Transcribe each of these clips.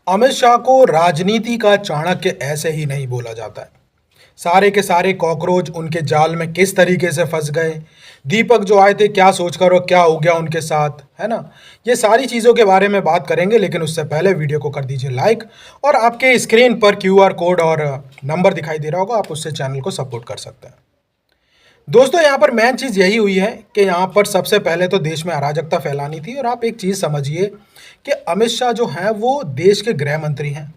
अमित शाह को राजनीति का चाणक्य ऐसे ही नहीं बोला जाता है। सारे के सारे कॉकरोच उनके जाल में किस तरीके से फंस गए, दीपक जो आए थे क्या सोचकर और क्या हो गया उनके साथ, है ना। ये सारी चीज़ों के बारे में बात करेंगे, लेकिन उससे पहले वीडियो को कर दीजिए लाइक, और आपके स्क्रीन पर क्यूआर कोड और नंबर दिखाई दे रहा होगा, आप उससे चैनल को सपोर्ट कर सकते हैं। दोस्तों, यहाँ पर मेन चीज़ यही हुई है कि यहाँ पर सबसे पहले तो देश में अराजकता फैलानी थी। और आप एक चीज़ समझिए कि अमित शाह जो हैं वो देश के गृह मंत्री हैं।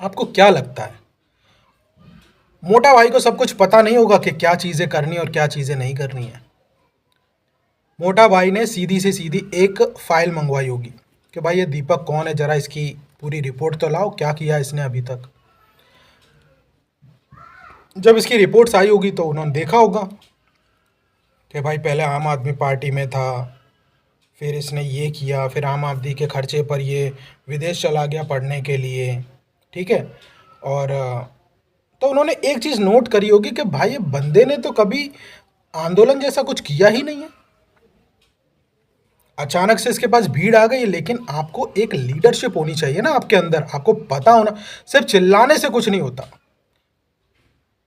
आपको क्या लगता है, मोटा भाई को सब कुछ पता नहीं होगा कि क्या चीज़ें करनी और क्या चीज़ें नहीं करनी है? मोटा भाई ने सीधी से सीधी एक फाइल मंगवाई होगी कि भाई ये दीपक कौन है, जरा इसकी पूरी रिपोर्ट तो लाओ, क्या किया इसने अभी तक। जब इसकी रिपोर्ट्स आई होगी तो उन्होंने देखा होगा कि भाई पहले आम आदमी पार्टी में था, फिर इसने ये किया, फिर आम आदमी के खर्चे पर ये विदेश चला गया पढ़ने के लिए, ठीक है। और तो उन्होंने एक चीज़ नोट करी होगी कि भाई ये बंदे ने तो कभी आंदोलन जैसा कुछ किया ही नहीं है। अचानक से इसके पास भीड़ आ गई, लेकिन आपको एक लीडरशिप होनी चाहिए ना आपके अंदर, आपको पता होना, सिर्फ चिल्लाने से कुछ नहीं होता,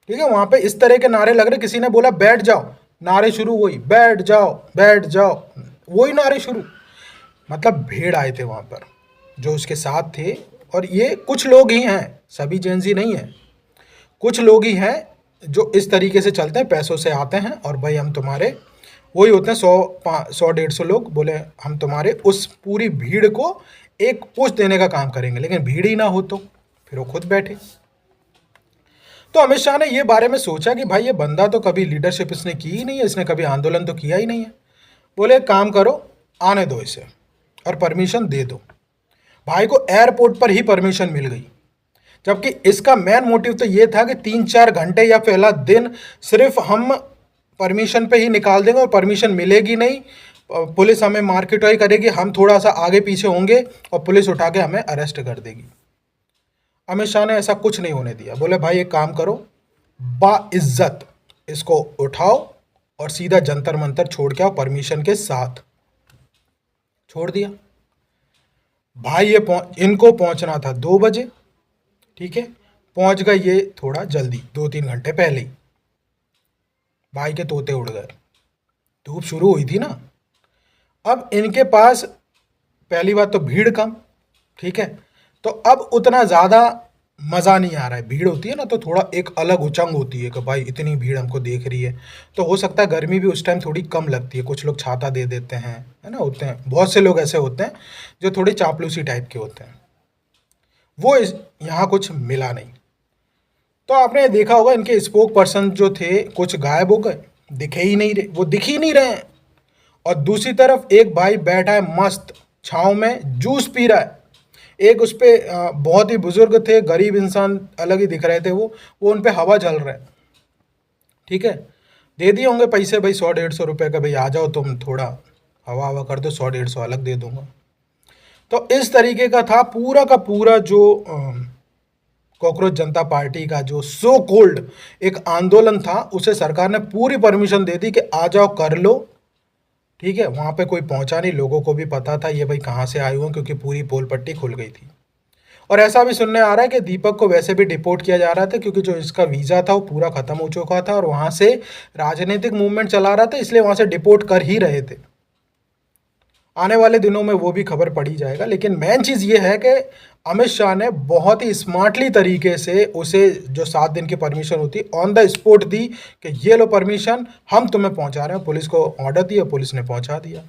ठीक है। वहां पे इस तरह के नारे लग रहे, किसी ने बोला बैठ जाओ, नारे शुरू, वही बैठ जाओ बैठ जाओ, वही नारे शुरू। मतलब भीड़ आए थे वहां पर जो उसके साथ थे। और ये कुछ लोग ही हैं, सभी जेंजी नहीं है, कुछ लोग ही हैं जो इस तरीके से चलते हैं, पैसों से आते हैं और भाई हम तुम्हारे, वही होते हैं 100 150 लोग, बोले हम तुम्हारे उस पूरी भीड़ को एक पुश देने का काम करेंगे। लेकिन भीड़ ही ना हो तो फिर वो खुद बैठे। तो अमित शाह ने ये बारे में सोचा कि भाई ये बंदा तो कभी लीडरशिप इसने की ही नहीं है, इसने कभी आंदोलन तो किया ही नहीं है। बोले एक काम करो, आने दो इसे और परमिशन दे दो। भाई को एयरपोर्ट पर ही परमिशन मिल गई, जबकि इसका मेन मोटिव तो ये था कि 3-4 घंटे या पहला दिन सिर्फ हम परमिशन पे ही निकाल देंगे और परमिशन मिलेगी नहीं, पुलिस हमें मार्केटाई करेगी, हम थोड़ा सा आगे पीछे होंगे और पुलिस उठा के हमें अरेस्ट कर देगी। अमित शाह ने ऐसा कुछ नहीं होने दिया। बोले भाई एक काम करो, बाइज्जत इसको उठाओ और सीधा जंतर मंतर छोड़ के आओ, परमिशन के साथ छोड़ दिया। भाई ये इनको पहुंचना था 2 बजे, ठीक है, पहुंच गए ये थोड़ा जल्दी, 2-3 घंटे पहले ही। भाई के तोते उड़ गए, धूप शुरू हुई थी ना। अब इनके पास पहली बात तो भीड़ कम, ठीक है, तो अब उतना ज़्यादा मज़ा नहीं आ रहा है। भीड़ होती है ना तो थोड़ा एक अलग उचंग होती है कि भाई इतनी भीड़ हमको देख रही है, तो हो सकता है गर्मी भी उस टाइम थोड़ी कम लगती है, कुछ लोग छाता दे देते हैं, है ना, होते हैं बहुत से लोग ऐसे होते हैं जो थोड़ी चापलूसी टाइप के होते हैं। वो यहाँ कुछ मिला नहीं। तो आपने देखा होगा इनके स्पोक पर्सन जो थे कुछ गायब हो गए, दिखे ही नहीं रहे, वो दिख ही नहीं रहे हैं। और दूसरी तरफ एक भाई बैठा है मस्त छाँव में, जूस पी रहा है। एक उस पे बहुत ही बुजुर्ग थे, गरीब इंसान अलग ही दिख रहे थे, वो उन पे हवा चल रहा है, ठीक है। दे दिए होंगे पैसे भाई 100-150 रुपये का, भाई आ जाओ तुम थोड़ा हवा हवा कर दो, 100-150 अलग दे दूंगा। तो इस तरीके का था पूरा का पूरा जो कॉकरोच जनता पार्टी का जो सो कोल्ड एक आंदोलन था, उसे सरकार ने पूरी परमिशन दे दी कि आ जाओ कर लो, ठीक है। वहाँ पे कोई पहुँचा नहीं, लोगों को भी पता था ये भाई कहाँ से आए हुए हैं, क्योंकि पूरी पोल पट्टी खुल गई थी। और ऐसा भी सुनने आ रहा है कि दीपक को वैसे भी डिपोर्ट किया जा रहा था, क्योंकि जो इसका वीज़ा था वो पूरा ख़त्म हो चुका था और वहाँ से राजनीतिक मूवमेंट चला रहा था, इसलिए वहाँ से डिपोर्ट कर ही रहे थे। आने वाले दिनों में वो भी खबर पड़ी जाएगा। लेकिन मेन चीज़ ये है कि अमित शाह ने बहुत ही स्मार्टली तरीके से उसे जो 7 दिन की परमिशन होती ऑन द स्पॉट दी कि ये लो परमिशन, हम तुम्हें पहुंचा रहे हैं। पुलिस को ऑर्डर दिया, पुलिस ने पहुंचा दिया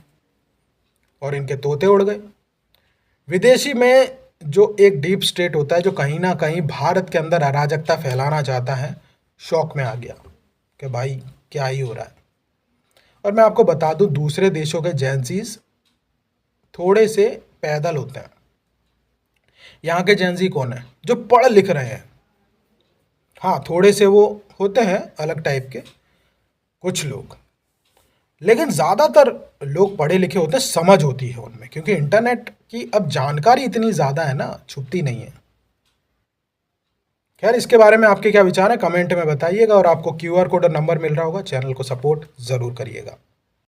और इनके तोते उड़ गए। विदेशी में जो एक डीप स्टेट होता है जो कहीं ना कहीं भारत के अंदर अराजकता फैलाना चाहता है, शौक में आ गया कि भाई क्या ही हो रहा है। और मैं आपको बता दूं, दूसरे देशों के जेंसीज थोड़े से पैदल होते हैं। यहाँ के जेंजी कौन है? जो पढ़ लिख रहे हैं। हाँ, थोड़े से वो होते हैं अलग टाइप के कुछ लोग, लेकिन ज़्यादातर लोग पढ़े लिखे होते हैं, समझ होती है उनमें, क्योंकि इंटरनेट की अब जानकारी इतनी ज़्यादा है ना, छुपती नहीं है। खैर, इसके बारे में आपके क्या विचार हैं कमेंट में बताइएगा, और आपको क्यूआर कोड और नंबर मिल रहा होगा, चैनल को सपोर्ट ज़रूर करिएगा।